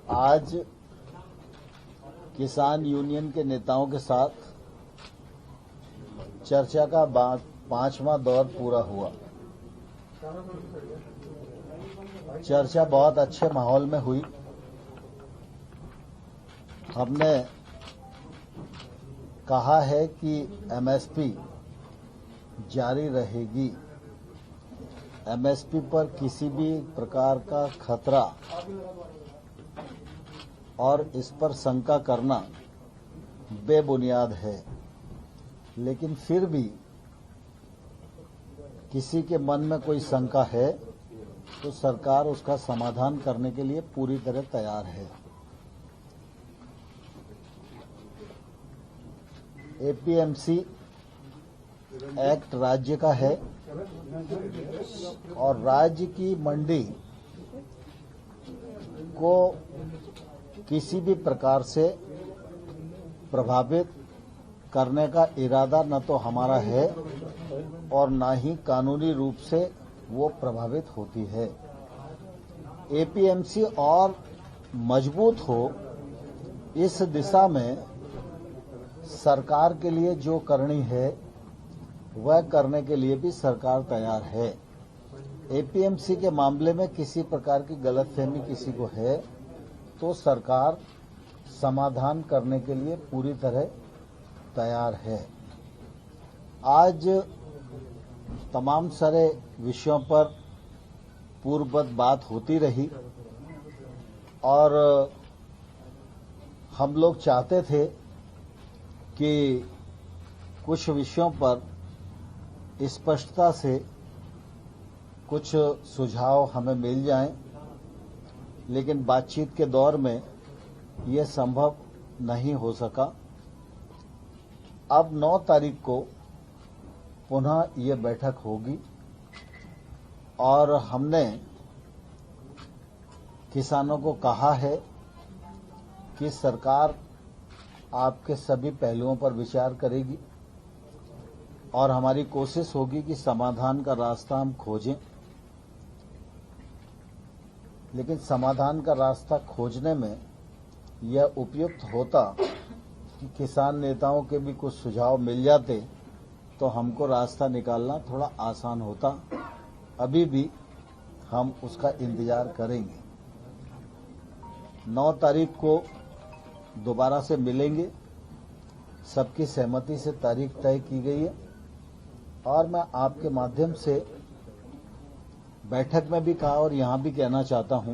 आज किसान यूनियन के नेताओं के साथ चर्चा का 5वां दौर पूरा हुआ। चर्चा बहुत अच्छे माहौल में हुई। हमने कहा है कि एमएसपी जारी रहेगी। एमएसपी पर किसी भी प्रकार का खतरा और इस पर शंका करना बेबुनियाद है, लेकिन फिर भी किसी के मन में कोई शंका है तो सरकार उसका समाधान करने के लिए पूरी तरह तैयार है। एपीएमसी एक्ट राज्य का है और राज्य की मंडी को किसी भी प्रकार से प्रभावित करने का इरादा न तो हमारा है और न ही कानूनी रूप से वो प्रभावित होती है। एपीएमसी और मजबूत हो, इस दिशा में सरकार के लिए जो करनी है वह करने के लिए भी सरकार तैयार है। एपीएमसी के मामले में किसी प्रकार की गलतफहमी किसी को है तो सरकार समाधान करने के लिए पूरी तरह तैयार है। आज तमाम सारे विषयों पर पूर्ववत बात होती रही और हम लोग चाहते थे कि कुछ विषयों पर स्पष्टता से कुछ सुझाव हमें मिल जाएं, लेकिन बातचीत के दौर में ये संभव नहीं हो सका। अब 9 तारीख को पुनः ये बैठक होगी और हमने किसानों को कहा है कि सरकार आपके सभी पहलुओं पर विचार करेगी और हमारी कोशिश होगी कि समाधान का रास्ता हम खोजें, लेकिन समाधान का रास्ता खोजने में यह उपयुक्त होता कि किसान नेताओं के भी कुछ सुझाव मिल जाते तो हमको रास्ता निकालना थोड़ा आसान होता। अभी भी हम उसका इंतजार करेंगे। 9 तारीख को दोबारा से मिलेंगे। सबकी सहमति से तारीख तय की गई है और मैं आपके माध्यम से बैठक में भी कहा और यहां भी कहना चाहता हूं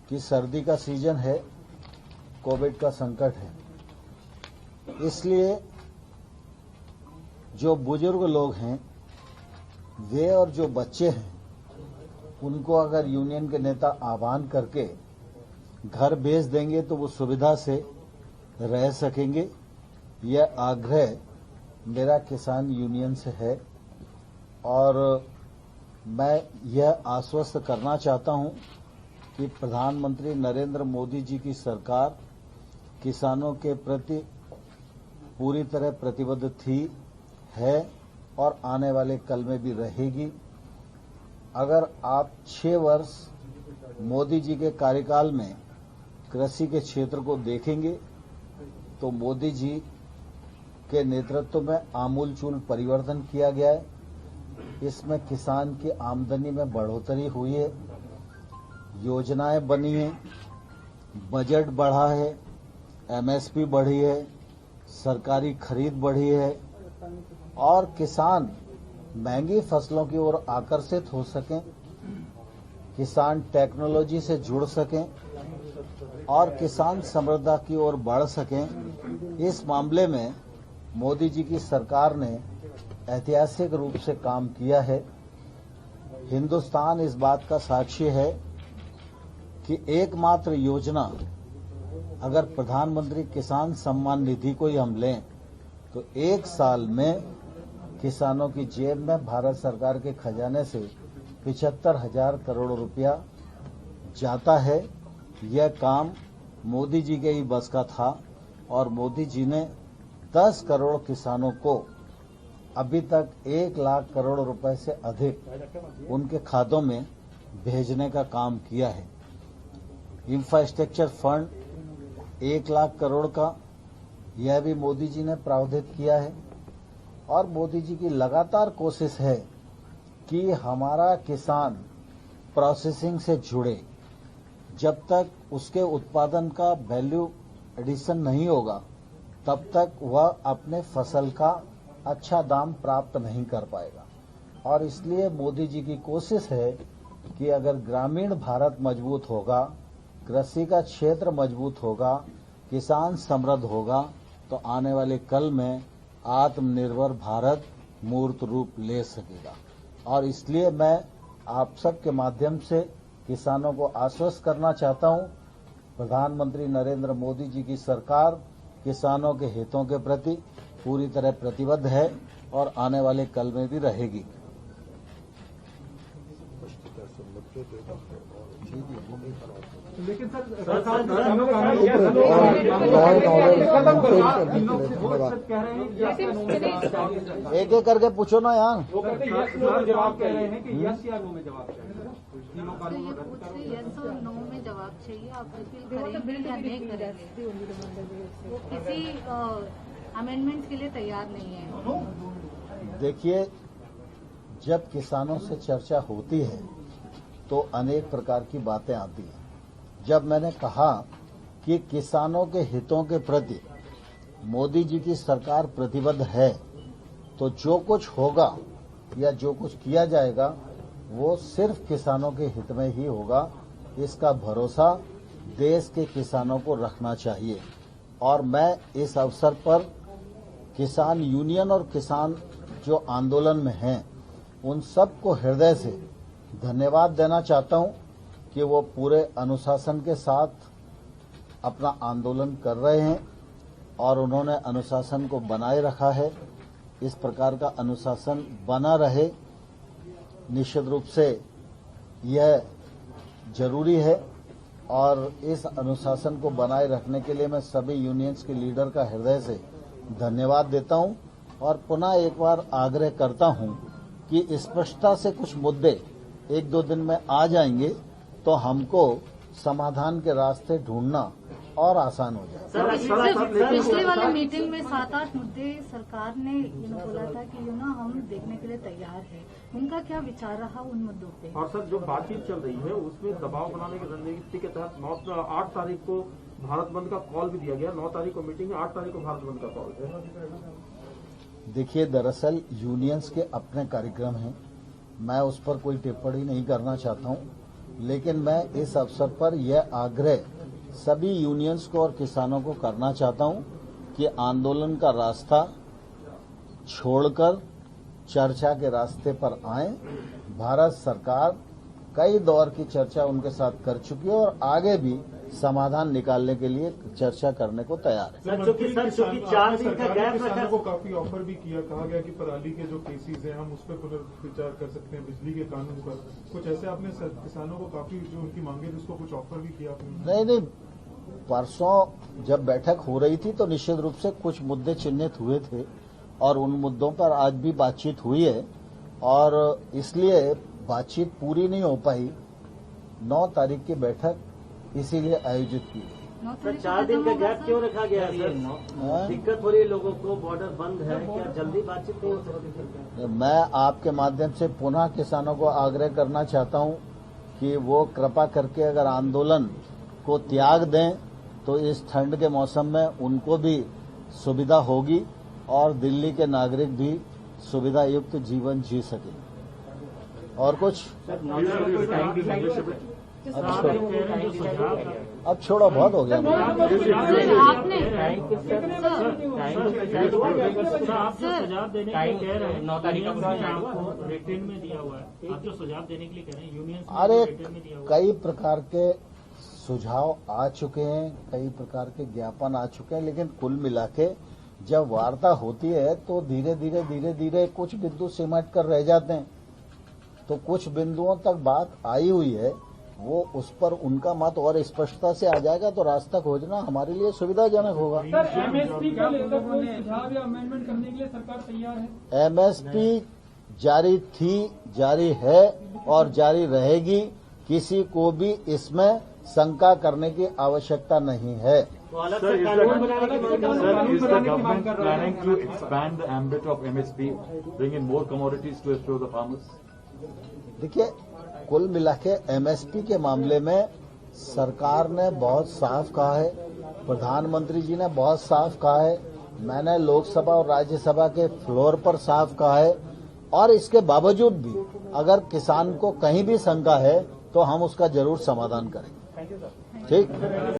कि सर्दी का सीजन है, कोविड का संकट है, इसलिए जो बुजुर्ग लोग हैं वे और जो बच्चे हैं उनको अगर यूनियन के नेता आह्वान करके घर भेज देंगे तो वो सुविधा से रह सकेंगे। यह आग्रह मेरा किसान यूनियन से है और मैं यह आश्वस्त करना चाहता हूं कि प्रधानमंत्री नरेंद्र मोदी जी की सरकार किसानों के प्रति पूरी तरह प्रतिबद्ध थी, है और आने वाले कल में भी रहेगी। अगर आप 6 वर्ष मोदी जी के कार्यकाल में कृषि के क्षेत्र को देखेंगे तो मोदी जी के नेतृत्व में आमूलचूल परिवर्तन किया गया है। इसमें किसान की आमदनी में बढ़ोतरी हुई है, योजनाएं बनी हैं, बजट बढ़ा है, एमएसपी बढ़ी है, सरकारी खरीद बढ़ी है और किसान महंगी फसलों की ओर आकर्षित हो सकें, किसान टेक्नोलॉजी से जुड़ सकें और किसान समृद्धि की ओर बढ़ सकें। इस मामले में मोदी जी की सरकार ने ऐतिहासिक रूप से काम किया है। हिंदुस्तान इस बात का साक्षी है कि एकमात्र योजना अगर प्रधानमंत्री किसान सम्मान निधि को ही हम लें तो 1 साल में किसानों की जेब में भारत सरकार के खजाने से 75,000 करोड़ रुपया जाता है। यह काम मोदी जी के ही बस का था और मोदी जी ने 10 करोड़ किसानों को अभी तक 1 लाख करोड़ रुपए से अधिक उनके खातों में भेजने का काम किया है। इंफ्रास्ट्रक्चर फंड 1 लाख करोड़ का, यह भी मोदी जी ने प्रावधान किया है। और मोदी जी की लगातार कोशिश है कि हमारा किसान प्रोसेसिंग से जुड़े। जब तक उसके उत्पादन का वैल्यू एडिशन नहीं होगा तब तक वह अपने फसल का अच्छा दाम प्राप्त नहीं कर पाएगा। और इसलिए मोदी जी की कोशिश है कि अगर ग्रामीण भारत मजबूत होगा, कृषि का क्षेत्र मजबूत होगा, किसान समृद्ध होगा, तो आने वाले कल में आत्मनिर्भर भारत मूर्त रूप ले सकेगा। और इसलिए मैं आप सबके माध्यम से किसानों को आश्वस्त करना चाहता हूं, प्रधानमंत्री नरेंद्र मोदी जी की सरकार किसानों के हितों के प्रति पूरी तरह प्रतिबद्ध है और आने वाले कल में भी रहेगी। लेकिन सर एक एक करके पूछो ना यार। जवाब कह रहे हैं कि यस या नो में जवाब चाहिए। तीनों कानून यस और नो में जवाब चाहिए। आप करेंगे या नहीं करेंगे, वो किसी अमेंडमेंट के लिए तैयार नहीं है। देखिए, जब किसानों से चर्चा होती है तो अनेक प्रकार की बातें आती हैं। जब मैंने कहा कि किसानों के हितों के प्रति मोदी जी की सरकार प्रतिबद्ध है, तो जो कुछ होगा या जो कुछ किया जाएगा वो सिर्फ किसानों के हित में ही होगा। इसका भरोसा देश के किसानों को रखना चाहिए। और मैं इस अवसर पर किसान यूनियन और किसान जो आंदोलन में हैं उन सबको हृदय से धन्यवाद देना चाहता हूं कि वो पूरे अनुशासन के साथ अपना आंदोलन कर रहे हैं और उन्होंने अनुशासन को बनाए रखा है। इस प्रकार का अनुशासन बना रहे, निश्चित रूप से यह जरूरी है। और इस अनुशासन को बनाए रखने के लिए मैं सभी यूनियंस के लीडर का हृदय से धन्यवाद देता हूं और पुनः एक बार आग्रह करता हूं कि स्पष्टता से कुछ मुद्दे 1-2 दिन में आ जाएंगे तो हमको समाधान के रास्ते ढूंढना और आसान हो जाए। पिछले वाले मीटिंग में 7-8 मुद्दे सरकार ने बोला था कि हम देखने के लिए तैयार है। उनका क्या विचार रहा उन मुद्दों पे? और सर, जो बातचीत चल रही है उसमें दबाव बनाने की रणनीति के तहत 8 तारीख को भारत बंद का कॉल भी दिया गया। 9 तारीख को मीटिंग है, 8 तारीख को भारत बंद का कॉल है। देखिए, दरअसल यूनियंस के अपने कार्यक्रम हैं, मैं उस पर कोई टिप्पणी नहीं करना चाहता हूं, लेकिन मैं इस अवसर पर यह आग्रह सभी यूनियंस को और किसानों को करना चाहता हूं कि आंदोलन का रास्ता छोड़कर चर्चा के रास्ते पर आए। भारत सरकार कई दौर की चर्चा उनके साथ कर चुकी है और आगे भी समाधान निकालने के लिए चर्चा करने को तैयार है। सर, चूंकि 4 दिन का गैप किसानों को काफी ऑफर भी किया, कहा गया कि पराली के जो केसेस हैं हम उस पर पुनर्विचार कर सकते हैं, बिजली के कानून पर कुछ ऐसे आपने किसानों को काफी जो उनकी मांगे थी उसको कुछ ऑफर भी किया आपने? नहीं, परसों जब बैठक हो रही थी तो निश्चित रूप से कुछ मुद्दे चिन्हित हुए थे और उन मुद्दों पर आज भी बातचीत हुई है और इसलिए बातचीत पूरी नहीं हो पाई। 9 तारीख की बैठक इसीलिए आयोजित की। सर, 4 दिन का गैप क्यों रखा गया है? दिक्कत हो रही है लोगों को, बॉर्डर बंद है, क्या जल्दी बातचीत नहीं हो सकती? मैं आपके माध्यम से पुनः किसानों को आग्रह करना चाहता हूं कि वो कृपा करके अगर आंदोलन को त्याग दें तो इस ठंड के मौसम में उनको भी सुविधा होगी और दिल्ली के नागरिक भी सुविधा युक्त जीवन जी सके। और कुछ अब छोड़ो, बहुत हो गया। आपने आप जो सुझाव देने के लिए कह रहे हैं 9 तारीख को रिटर्न में दिया हुआ है, आप जो सुझाव देने के लिए कह रहे हैं यूनियन, अरे कई प्रकार के सुझाव आ चुके हैं, कई प्रकार के ज्ञापन आ चुके हैं, लेकिन कुल मिला के जब वार्ता होती है तो धीरे धीरे कुछ बिंदु सिमट कर रह जाते हैं। तो कुछ बिंदुओं तक बात आई हुई है, वो उस पर उनका मत और स्पष्टता से आ जाएगा तो रास्ता खोजना हमारे लिए सुविधाजनक होगा। सर, एमएसपी को लेकर कोई सुझाव या अमेंडमेंट करने के लिए सरकार तैयार है? एमएसपी जारी थी, जारी है और जारी रहेगी। किसी को भी इसमें शंका करने की आवश्यकता नहीं है। Sir, is the government planning to expand the ambit of MSP, bring in more commodities to assure the farmers? देखिए, कुल मिला के एमएसपी के मामले में सरकार ने बहुत साफ कहा है, प्रधानमंत्री जी ने बहुत साफ कहा है, मैंने लोकसभा और राज्यसभा के फ्लोर पर साफ कहा है, और इसके बावजूद भी अगर किसान को कहीं भी शंका है तो हम उसका जरूर समाधान करेंगे। ठीक।